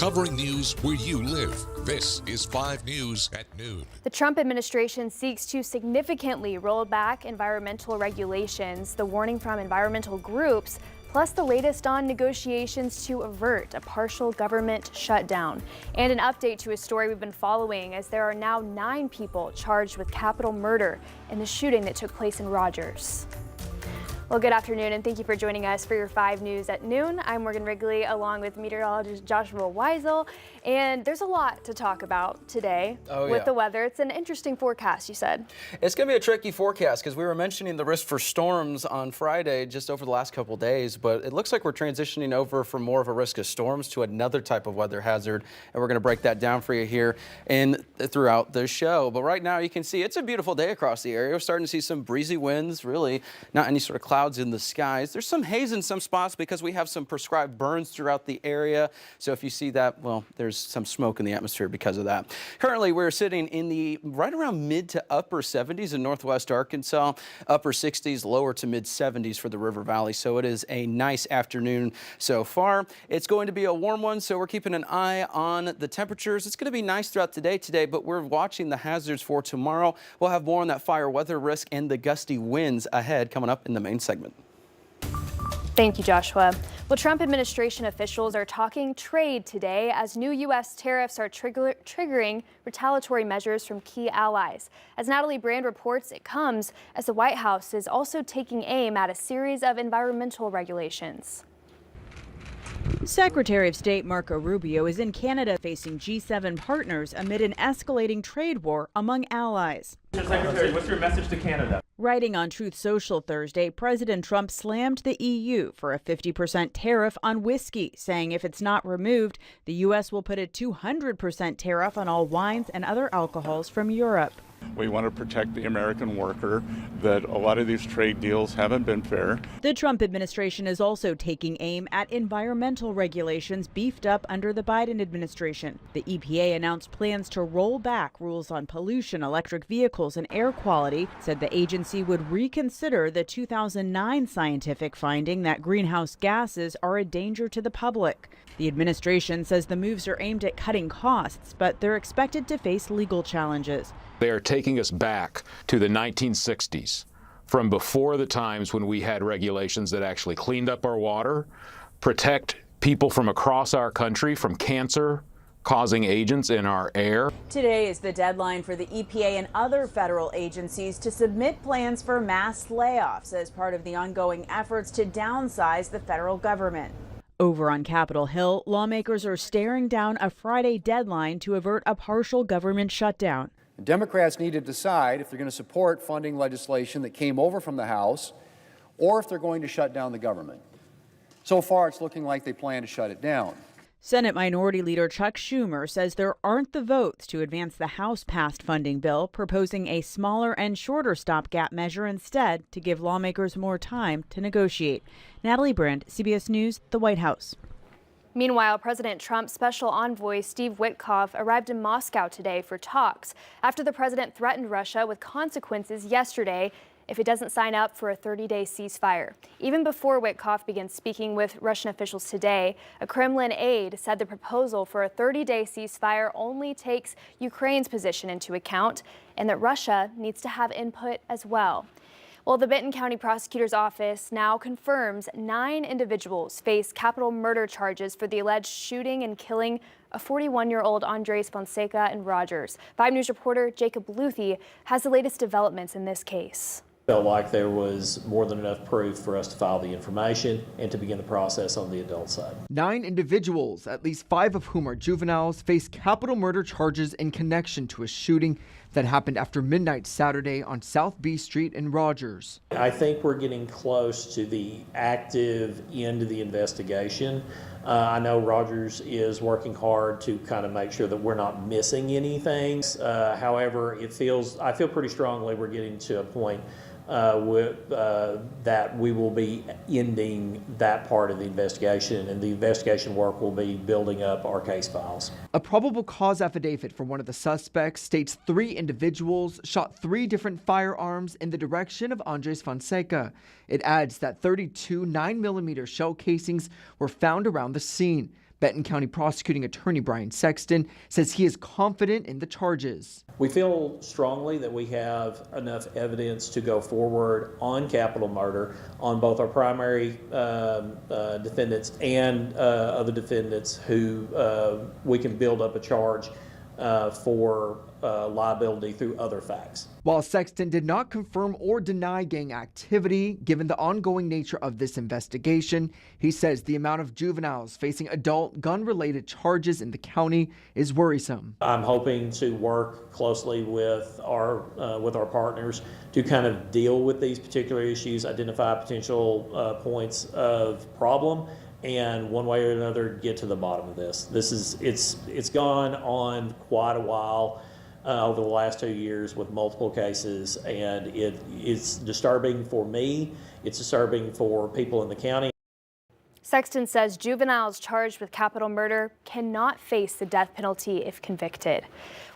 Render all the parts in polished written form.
covering news where you live. This is 5 News at noon. The Trump administration seeks to significantly roll back environmental regulations, the warning from environmental groups, plus the latest on negotiations to avert a partial government shutdown. And an update to a story we've been following, as there are now 9 people charged with capital murder in the shooting that took place in Rogers. Well, good afternoon, and thank you for joining us for your 5 News at noon. I'm Morgan Wrigley, along with meteorologist Joshua Weisel, and there's a lot to talk about today with the weather. It's an interesting forecast, you said. It's going to be a tricky forecast because we were mentioning the risk for storms on Friday just over the last couple days, but it looks like we're transitioning over from more of a risk of storms to another type of weather hazard, and we're going to break that down for you here and throughout the show. But right now you can see it's a beautiful day across the area. We're starting to see some breezy winds, really not any sort of clouds in the skies. There's some haze in some spots because we have some prescribed burns throughout the area. So if you see that, well, there's some smoke in the atmosphere because of that. Currently, we're sitting in the right around mid to upper 70s in northwest Arkansas, upper 60s, lower to mid 70s for the River Valley. So it is a nice afternoon so far. It's going to be a warm one, so we're keeping an eye on the temperatures. It's going to be nice throughout the day today, but we're watching the hazards for tomorrow. We'll have more on that fire weather risk and the gusty winds ahead coming up in the main segment. Thank you, Joshua. Well, Trump administration officials are talking trade today as new U.S. tariffs are triggering retaliatory measures from key allies. As Natalie Brand reports, it comes as the White House is also taking aim at a series of environmental regulations. Secretary of State Marco Rubio is in Canada facing G7 partners amid an escalating trade war among allies. Mr. Secretary, what's your message to Canada? Writing on Truth Social Thursday, President Trump slammed the EU for a 50% tariff on whiskey, saying if it's not removed, the U.S. will put a 200% tariff on all wines and other alcohols from Europe. We want to protect the American worker, that a lot of these trade deals haven't been fair. The Trump administration is also taking aim at environmental regulations beefed up under the Biden administration. The EPA announced plans to roll back rules on pollution, electric vehicles, and air quality, said the agency would reconsider the 2009 scientific finding that greenhouse gases are a danger to the public. The administration says the moves are aimed at cutting costs, but they're expected to face legal challenges. They are taking us back to the 1960s, from before the times when we had regulations that actually cleaned up our water, protect people from across our country from cancer-causing agents in our air. Today is the deadline for the EPA and other federal agencies to submit plans for mass layoffs as part of the ongoing efforts to downsize the federal government. Over on Capitol Hill, lawmakers are staring down a Friday deadline to avert a partial government shutdown. Democrats need to decide if they're going to support funding legislation that came over from the House or if they're going to shut down the government. So far, it's looking like they plan to shut it down. Senate Minority Leader Chuck Schumer says there aren't the votes to advance the House-passed funding bill, proposing a smaller and shorter stopgap measure instead to give lawmakers more time to negotiate. Natalie Brand, CBS News, the White House. Meanwhile, President Trump's special envoy Steve Witkoff arrived in Moscow today for talks after the president threatened Russia with consequences yesterday if it doesn't sign up for a 30-day ceasefire. Even before Witkoff began speaking with Russian officials today, a Kremlin aide said the proposal for a 30-day ceasefire only takes Ukraine's position into account and that Russia needs to have input as well. Well, the Benton County Prosecutor's Office now confirms 9 individuals face capital murder charges for the alleged shooting and killing of 41-year-old Andres Fonseca in Rogers. 5 News reporter Jacob Luthi has the latest developments in this case. Felt like there was more than enough proof for us to file the information and to begin the process on the adult side. 9 individuals, at least 5 of whom are juveniles, face capital murder charges in connection to a shooting that happened after midnight Saturday on South B Street in Rogers. I think we're getting close to the active end of the investigation. I know Rogers is working hard to kind of make sure that we're not missing anything. However, I feel pretty strongly we're getting to a point that we will be ending that part of the investigation, and the investigation work will be building up our case files. A probable cause affidavit for one of the suspects states 3 individuals shot 3 different firearms in the direction of Andres Fonseca. It adds that 32 9mm shell casings were found around the scene. Benton County Prosecuting Attorney Brian Sexton says he is confident in the charges. We feel strongly that we have enough evidence to go forward on capital murder on both our primary defendants and other defendants who we can build up a charge for liability through other facts. While Sexton did not confirm or deny gang activity, given the ongoing nature of this investigation, he says the amount of juveniles facing adult gun-related charges in the county is worrisome. I'm hoping to work closely with our partners to kind of deal with these particular issues, identify potential points of problem, and one way or another get to the bottom of this. It's gone on quite a while over the last 2 years with multiple cases, and it's disturbing for me. It's disturbing for people in the county. Sexton says juveniles charged with capital murder cannot face the death penalty if convicted.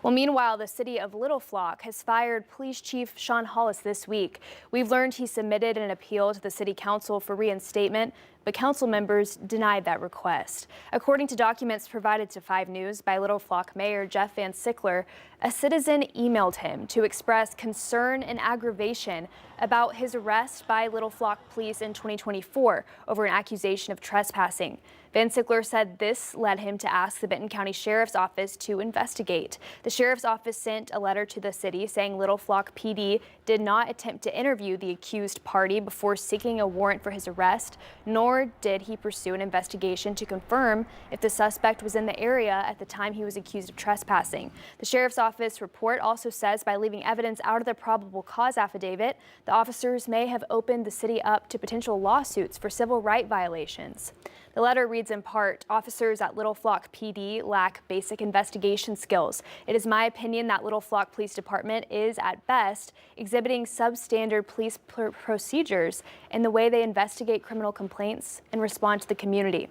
Well, meanwhile, the city of Little Flock has fired Police Chief Sean Hollis this week. We've learned he submitted an appeal to the city council for reinstatement, but council members denied that request. According to documents provided to 5 News by Little Flock Mayor Jeff Van Sickler, a citizen emailed him to express concern and aggravation about his arrest by Little Flock police in 2024 over an accusation of trespassing. Van Sickler said this led him to ask the Benton County Sheriff's Office to investigate. The Sheriff's Office sent a letter to the city saying Little Flock PD did not attempt to interview the accused party before seeking a warrant for his arrest, nor did he pursue an investigation to confirm if the suspect was in the area at the time he was accused of trespassing. The Sheriff's Office report also says by leaving evidence out of the probable cause affidavit, the officers may have opened the city up to potential lawsuits for civil rights violations. The letter reads in part, officers at Little Flock PD lack basic investigation skills. It is my opinion that Little Flock Police Department is, at best, exhibiting substandard police procedures in the way they investigate criminal complaints and respond to the community.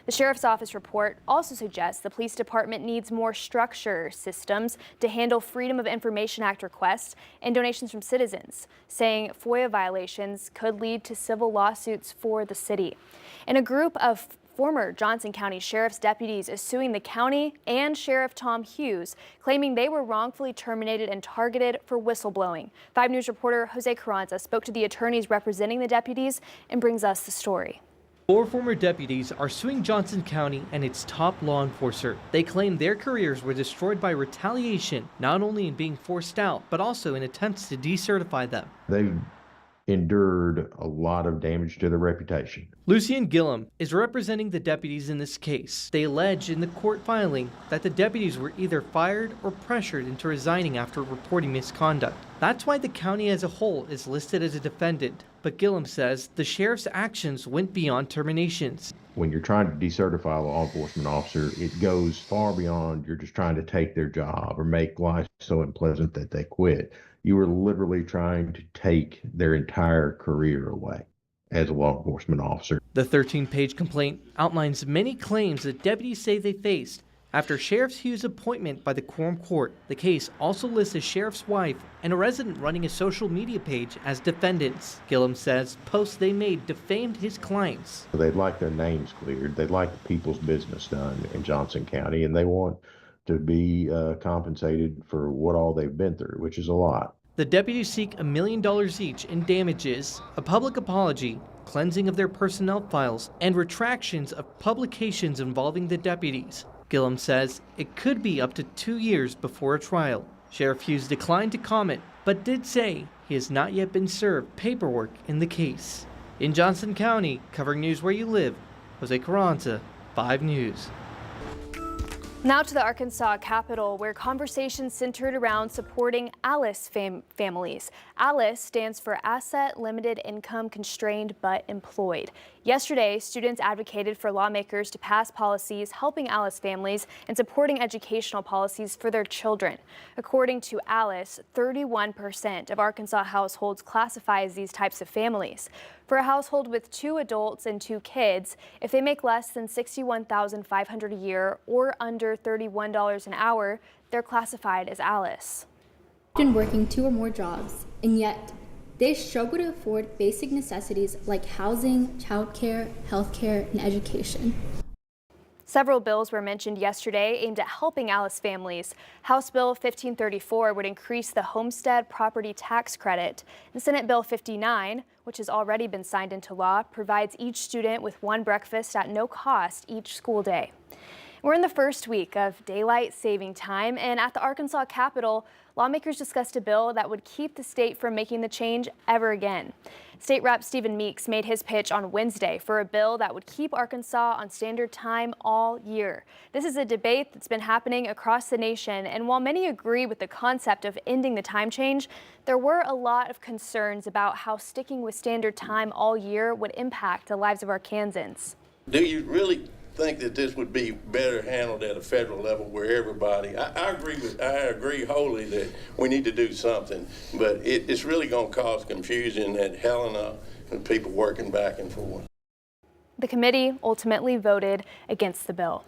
The Sheriff's Office report also suggests the police department needs more structure systems to handle Freedom of Information Act requests and donations from citizens, saying FOIA violations could lead to civil lawsuits for the city. And a group of former Johnson County Sheriff's deputies is suing the county and Sheriff Tom Hughes, claiming they were wrongfully terminated and targeted for whistleblowing. 5 News reporter Jose Carranza spoke to the attorneys representing the deputies and brings us the story. 4 former deputies are suing Johnson County and its top law enforcer. They claim their careers were destroyed by retaliation, not only in being forced out, but also in attempts to decertify them. They've endured a lot of damage to their reputation. Lucien Gillum is representing the deputies in this case. They allege in the court filing that the deputies were either fired or pressured into resigning after reporting misconduct. That's why the county as a whole is listed as a defendant. But Gillum says the sheriff's actions went beyond terminations. When you're trying to decertify a law enforcement officer, it goes far beyond you're just trying to take their job or make life so unpleasant that they quit. You were literally trying to take their entire career away as a law enforcement officer. The 13-page complaint outlines many claims that deputies say they faced after Sheriff Hughes' appointment by the Quorum Court. The case also lists a sheriff's wife and a resident running a social media page as defendants. Gillum says posts they made defamed his clients. They'd like their names cleared. They'd like the people's business done in Johnson County, and they want to be compensated for what all they've been through, which is a lot. The deputies seek $1 million each in damages, a public apology, cleansing of their personnel files, and retractions of publications involving the deputies. Gillum says it could be up to 2 years before a trial. Sheriff Hughes declined to comment, but did say he has not yet been served paperwork in the case. In Johnson County, covering news where you live, Jose Carranza, 5 News. Now to the Arkansas Capitol, where conversations centered around supporting ALICE families. ALICE stands for Asset Limited Income Constrained But Employed. Yesterday, students advocated for lawmakers to pass policies helping ALICE families and supporting educational policies for their children. According to ALICE, 31% of Arkansas households classify as these types of families. For a household with 2 adults and 2 kids, if they make less than $61,500 a year or under $31 an hour, they're classified as ALICE. Been working 2 or more jobs, and yet they struggle to afford basic necessities like housing, childcare, healthcare, and education. Several bills were mentioned yesterday aimed at helping Alice families. House Bill 1534 would increase the homestead property tax credit. And Senate Bill 59, which has already been signed into law, provides each student with one breakfast at no cost each school day. We're in the first week of daylight saving time, and at the Arkansas Capitol, lawmakers discussed a bill that would keep the state from making the change ever again. State Rep Stephen Meeks made his pitch on Wednesday for a bill that would keep Arkansas on standard time all year. This is a debate that's been happening across the nation, and while many agree with the concept of ending the time change, there were a lot of concerns about how sticking with standard time all year would impact the lives of Arkansans. Do you really think that this would be better handled at a federal level where everybody, I agree wholly that we need to do something, but it's really going to cause confusion at Helena and people working back and forth. The committee ultimately voted against the bill.